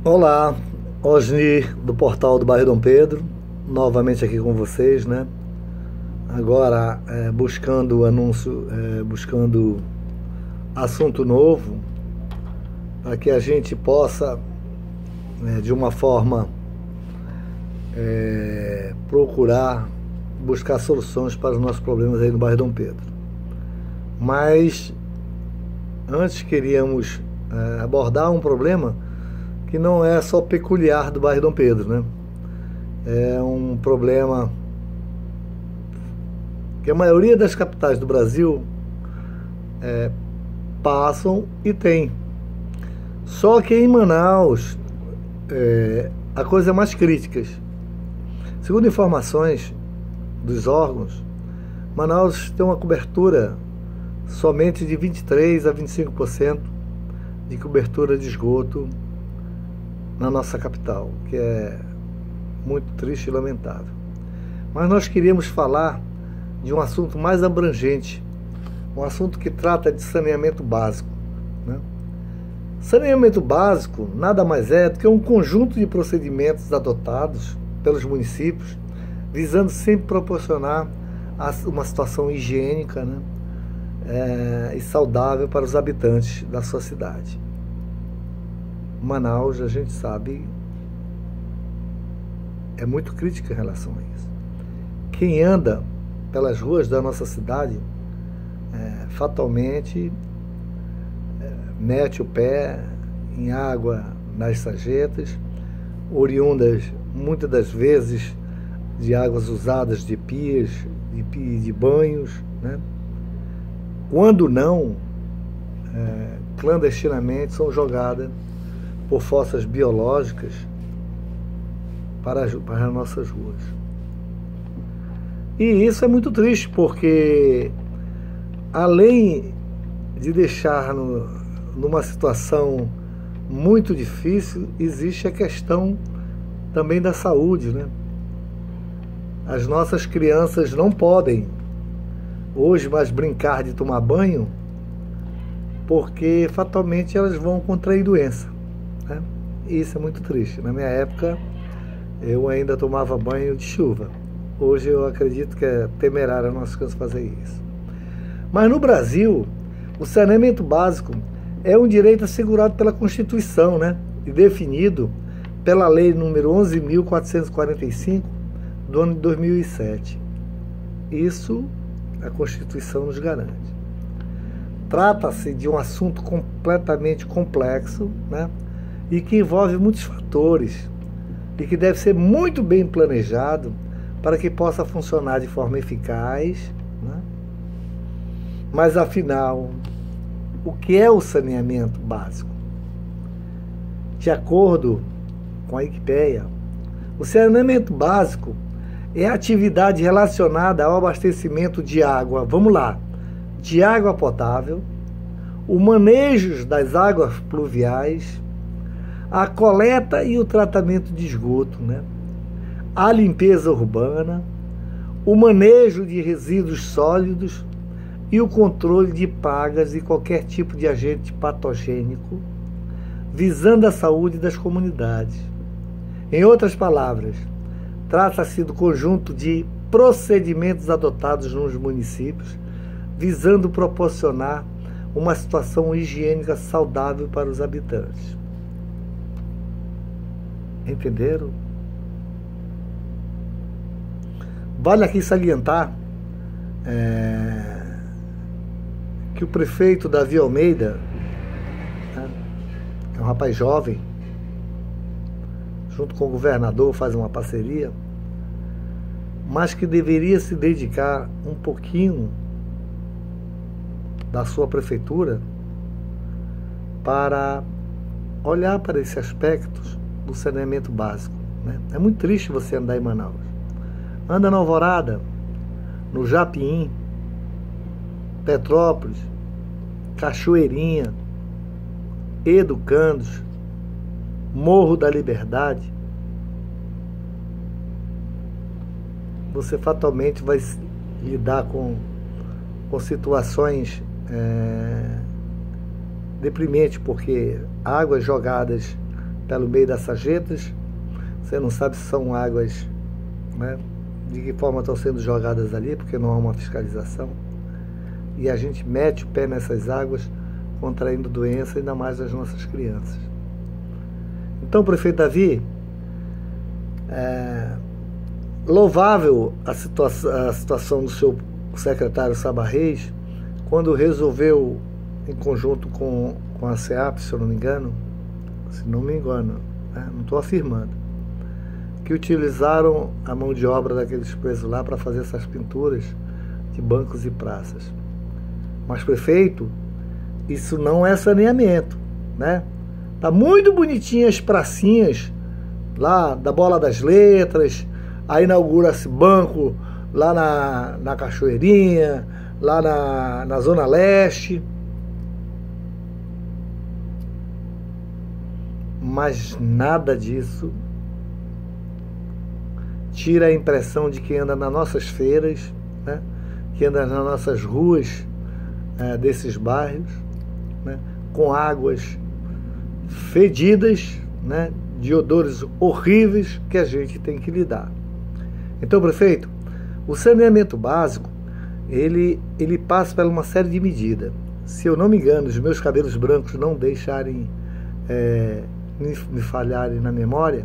Olá, Osni do portal do bairro Dom Pedro, novamente aqui com vocês, né? Agora buscando anúncio, buscando assunto novo para que a gente possa, de uma forma, procurar buscar soluções para os nossos problemas aí no bairro Dom Pedro. Mas antes queríamos abordar um problema que não é só peculiar do bairro Dom Pedro, né? É um problema que a maioria das capitais do Brasil passam e tem. Só que em Manaus a coisa é mais crítica. Segundo informações dos órgãos, Manaus tem uma cobertura somente de 23% a 25% de cobertura de esgoto na nossa capital, que é muito triste e lamentável. Mas nós queríamos falar de um assunto mais abrangente, um assunto que trata de saneamento básico, né? Saneamento básico nada mais é do que um conjunto de procedimentos adotados pelos municípios, visando sempre proporcionar uma situação higiênica, né? E saudável para os habitantes da sua cidade. Manaus, a gente sabe, é muito crítica em relação a isso. Quem anda pelas ruas da nossa cidade fatalmente mete o pé em água nas sarjetas, oriundas muitas das vezes de águas usadas de pias, de banhos, né? Quando não, clandestinamente são jogadas por forças biológicas para as nossas ruas. E isso é muito triste, porque além de deixar numa situação muito difícil, existe a questão também da saúde, né? As nossas crianças não podem hoje mais brincar de tomar banho, porque fatalmente elas vão contrair doença, né? E isso é muito triste. Na minha época eu ainda tomava banho de chuva. Hoje eu acredito que é temerário a nossas crianças fazer isso. Mas no Brasil, o saneamento básico é um direito assegurado pela Constituição, né? E definido pela Lei número 11.445 do ano de 2007. Isso a Constituição nos garante. Trata-se de um assunto completamente complexo, né? E que envolve muitos fatores e que deve ser muito bem planejado para que possa funcionar de forma eficaz, né? Mas afinal, o que é o saneamento básico? De acordo com a Wikipédia, o saneamento básico é a atividade relacionada ao abastecimento de água, vamos lá, de água potável, o manejo das águas pluviais, a coleta e o tratamento de esgoto, né? A limpeza urbana, o manejo de resíduos sólidos e o controle de pragas e qualquer tipo de agente patogênico, visando a saúde das comunidades. Em outras palavras, trata-se do conjunto de procedimentos adotados nos municípios, visando proporcionar uma situação higiênica saudável para os habitantes. Entenderam? Vale aqui salientar que o prefeito Davi Almeida, né, é um rapaz jovem, junto com o governador faz uma parceria, mas que deveria se dedicar um pouquinho da sua prefeitura para olhar para esses aspectos do saneamento básico, né? É muito triste você andar em Manaus. Anda na Alvorada, no Japim, Petrópolis, Cachoeirinha, Educandos, Morro da Liberdade, você fatalmente vai lidar com situações deprimentes, porque águas jogadas pelo meio das sarjetas. Você não sabe se são águas, né, de que forma estão sendo jogadas ali, porque não há uma fiscalização. E a gente mete o pé nessas águas, contraindo doença, ainda mais das nossas crianças. Então, prefeito Davi, louvável a situação do seu secretário Saba Reis, quando resolveu, em conjunto com a SEAP, se não me engano, né, não estou afirmando, que utilizaram a mão de obra daqueles presos lá para fazer essas pinturas de bancos e praças. Mas, prefeito, isso não é saneamento, né? Tá muito bonitinho as pracinhas lá da Bola das Letras, aí inaugura-se banco lá na Cachoeirinha, lá na Zona Leste. Mas nada disso tira a impressão de quem anda nas nossas feiras, né? Que anda nas nossas ruas desses bairros, né? Com águas fedidas, né? De odores horríveis que a gente tem que lidar. Então, prefeito, o saneamento básico, ele passa por uma série de medidas. Se eu não me engano, os meus cabelos brancos não deixarem me falharem na memória,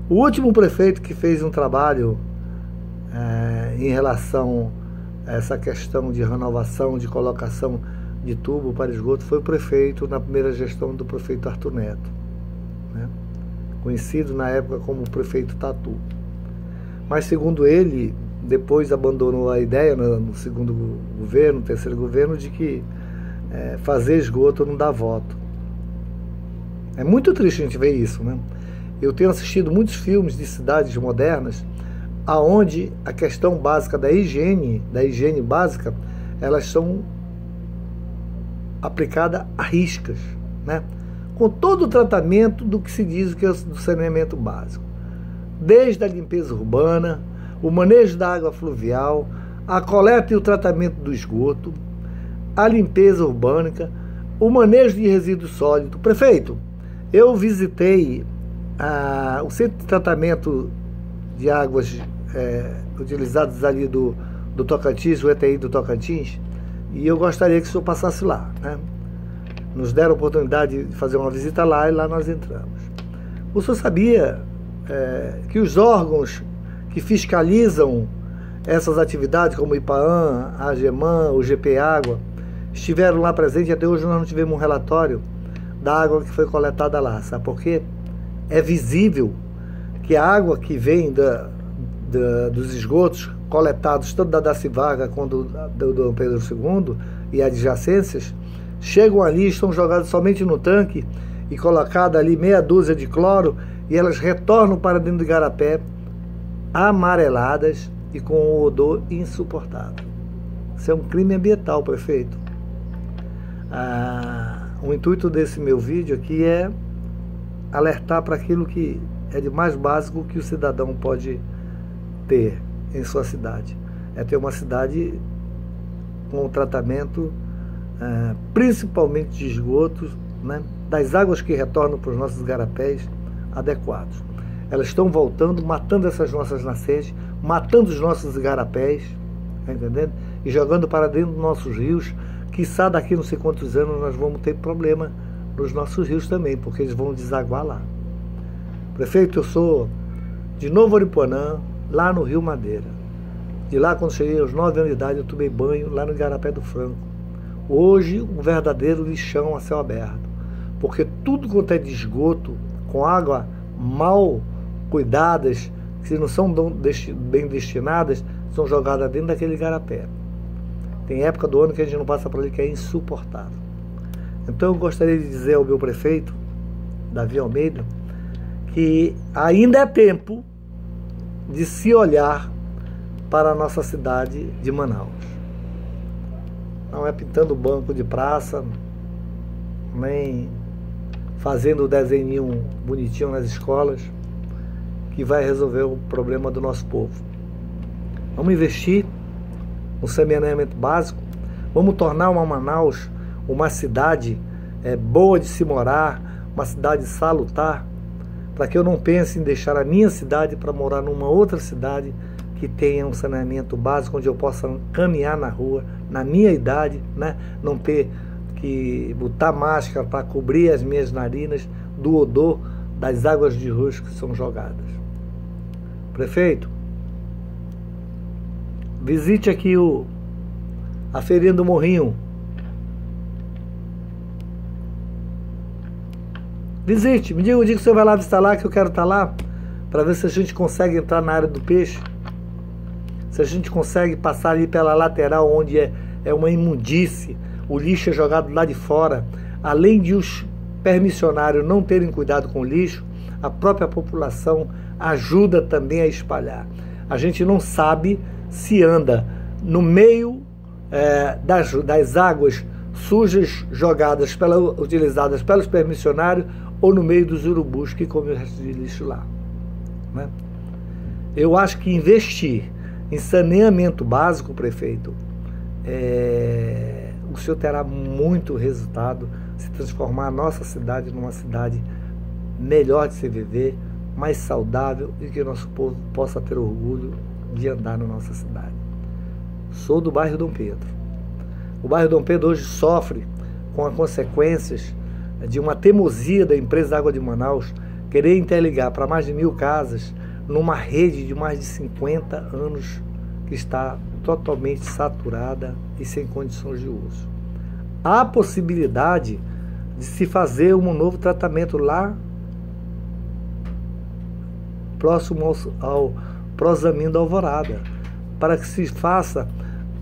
o último prefeito que fez um trabalho em relação a essa questão de renovação, de colocação de tubo para esgoto, foi o prefeito, na primeira gestão do prefeito Arthur Neto, né? Conhecido na época como o prefeito Tatu. Mas, segundo ele, depois abandonou a ideia no segundo governo, no terceiro governo, de que fazer esgoto não dá voto. É muito triste a gente ver isso, né? Eu tenho assistido muitos filmes de cidades modernas aonde a questão básica da higiene básica, elas são aplicadas a riscas, né? Com todo o tratamento do que se diz que é do saneamento básico. Desde a limpeza urbana, o manejo da água fluvial, a coleta e o tratamento do esgoto, a limpeza urbana, o manejo de resíduos sólidos. Prefeito, eu visitei o centro de tratamento de águas utilizadas ali do Tocantins, o ETI do Tocantins, e eu gostaria que o senhor passasse lá, né? Nos deram a oportunidade de fazer uma visita lá e lá nós entramos. O senhor sabia que os órgãos que fiscalizam essas atividades, como o IPAAM, a AGEMAN, o GP Água, estiveram lá presentes e até hoje nós não tivemos um relatório da água que foi coletada lá? Sabe por quê? É visível que a água que vem dos esgotos coletados tanto da Darcy Vargas quanto do Dom Pedro II e adjacências, chegam ali, estão jogadas somente no tanque e colocada ali meia dúzia de cloro, e elas retornam para dentro do igarapé amareladas e com um odor insuportável. Isso é um crime ambiental, prefeito. O intuito desse meu vídeo aqui é alertar para aquilo que é de mais básico que o cidadão pode ter em sua cidade. É ter uma cidade com um tratamento principalmente de esgotos, né, das águas que retornam para os nossos igarapés adequados. Elas estão voltando, matando essas nossas nascentes, matando os nossos igarapés, tá entendendo? E jogando para dentro dos nossos rios. Quiçá daqui não sei quantos anos nós vamos ter problema nos nossos rios também, porque eles vão desaguar lá. Prefeito, eu sou de Novo Aripuanã, lá no Rio Madeira. De lá, quando cheguei aos 9 anos de idade, eu tomei banho lá no Igarapé do Franco. Hoje, um verdadeiro lixão a céu aberto, porque tudo quanto é de esgoto, com água mal cuidadas, que não são bem destinadas, são jogadas dentro daquele igarapé. Tem época do ano que a gente não passa por ali, que é insuportável. Então eu gostaria de dizer ao meu prefeito, Davi Almeida, que ainda é tempo de se olhar para a nossa cidade de Manaus. Não é pintando banco de praça, nem fazendo o desenho bonitinho nas escolas, que vai resolver o problema do nosso povo. Vamos investir no saneamento básico, vamos tornar uma Manaus uma cidade boa de se morar, uma cidade salutar, para que eu não pense em deixar a minha cidade para morar numa outra cidade que tenha um saneamento básico, onde eu possa caminhar na rua, na minha idade, né? Não ter que botar máscara para cobrir as minhas narinas do odor das águas de rua que são jogadas. Prefeito, visite aqui a feirinha do Morrinho. Visite, me diga o dia que você vai lá visitar lá, que eu quero estar lá, para ver se a gente consegue entrar na área do peixe, se a gente consegue passar ali pela lateral, onde é uma imundície, o lixo é jogado lá de fora. Além de os permissionários não terem cuidado com o lixo, a própria população ajuda também a espalhar. A gente não sabe se anda no meio das águas sujas jogadas, utilizadas pelos permissionários, ou no meio dos urubus que comem o resto de lixo lá, né? Eu acho que investir em saneamento básico, prefeito, o senhor terá muito resultado, se transformar a nossa cidade numa cidade melhor de se viver, mais saudável, e que o nosso povo possa ter orgulho de andar na nossa cidade. Sou do bairro Dom Pedro. O bairro Dom Pedro hoje sofre com as consequências de uma teimosia da empresa Água de Manaus querer interligar para mais de 1000 casas numa rede de mais de 50 anos que está totalmente saturada e sem condições de uso. Há possibilidade de se fazer um novo tratamento lá próximo ao Prosamin da Alvorada, para que se faça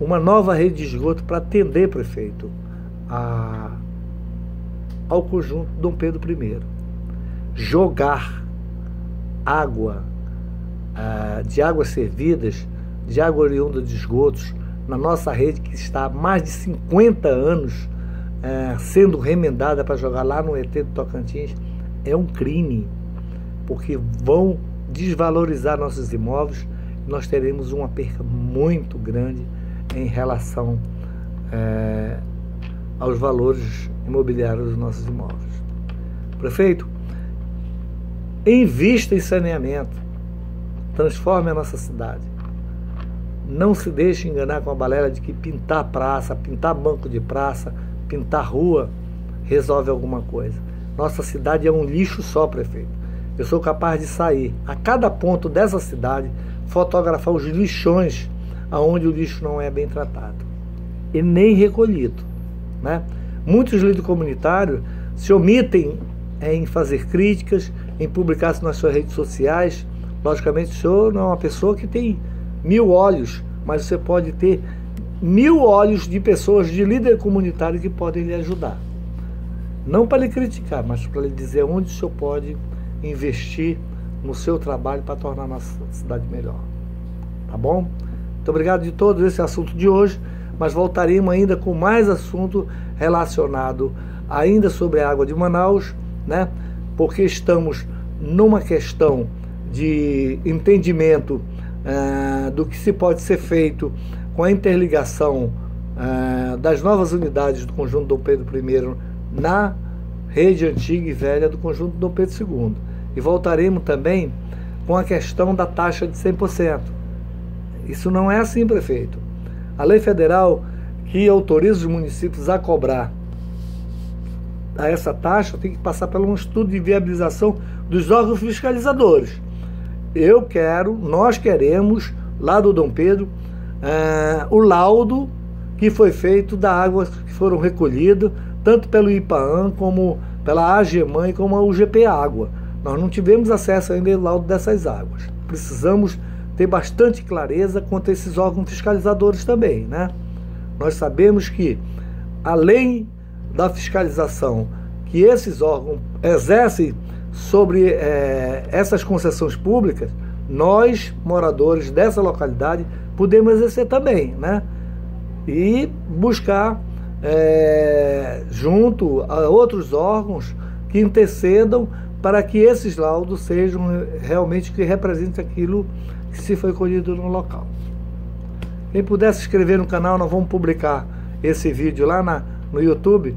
uma nova rede de esgoto para atender, prefeito, ao conjunto Dom Pedro I. Jogar água, de águas servidas, de água oriunda de esgotos, na nossa rede, que está há mais de 50 anos sendo remendada para jogar lá no ET do Tocantins, é um crime, porque vão desvalorizar nossos imóveis e nós teremos uma perca muito grande em relação aos valores imobiliários dos nossos imóveis. Prefeito, invista em saneamento, transforme a nossa cidade. Não se deixe enganar com a balela de que pintar praça, pintar banco de praça, pintar rua resolve alguma coisa. Nossa cidade é um lixo só, prefeito. Eu sou capaz de sair a cada ponto dessa cidade, fotografar os lixões aonde o lixo não é bem tratado e nem recolhido, né? Muitos líderes comunitários se omitem em fazer críticas, em publicar nas suas redes sociais. Logicamente, o senhor não é uma pessoa que tem 1000 olhos, mas você pode ter 1000 olhos de pessoas, de líder comunitário, que podem lhe ajudar. Não para lhe criticar, mas para lhe dizer onde o senhor pode investir no seu trabalho para tornar a nossa cidade melhor. Tá bom? Muito obrigado de todo esse assunto de hoje, mas voltaremos ainda com mais assunto relacionado ainda sobre a água de Manaus, né? Porque estamos numa questão de entendimento do que se pode ser feito com a interligação das novas unidades do conjunto Dom Pedro I na rede antiga e velha do conjunto Dom Pedro II. E voltaremos também com a questão da taxa de 100%. Isso não é assim, prefeito. A lei federal que autoriza os municípios a cobrar essa taxa tem que passar por um estudo de viabilização dos órgãos fiscalizadores. Nós queremos, lá do Dom Pedro, o laudo que foi feito da água que foram recolhidas, tanto pelo IPAAM, como pela AGEMAN e como a UGP Água. Nós não tivemos acesso ainda ao laudo dessas águas. Precisamos ter bastante clareza quanto a esses órgãos fiscalizadores também, né? Nós sabemos que, além da fiscalização que esses órgãos exercem sobre essas concessões públicas, nós, moradores dessa localidade, podemos exercer também, né? E buscar, junto a outros órgãos, que intercedam para que esses laudos sejam realmente que representem aquilo que se foi colhido no local. Quem puder se inscrever no canal, nós vamos publicar esse vídeo lá no YouTube,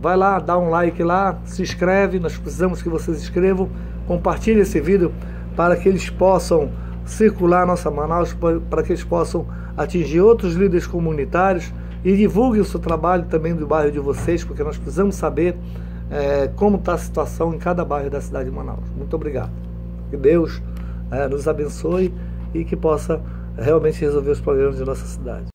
vai lá, dá um like lá, se inscreve, nós precisamos que vocês se inscrevam, compartilhem esse vídeo para que eles possam circular a nossa Manaus, para que eles possam atingir outros líderes comunitários e divulguem o seu trabalho também do bairro de vocês, porque nós precisamos saber como está a situação em cada bairro da cidade de Manaus. Muito obrigado. Que Deus nos abençoe e que possa realmente resolver os problemas de nossa cidade.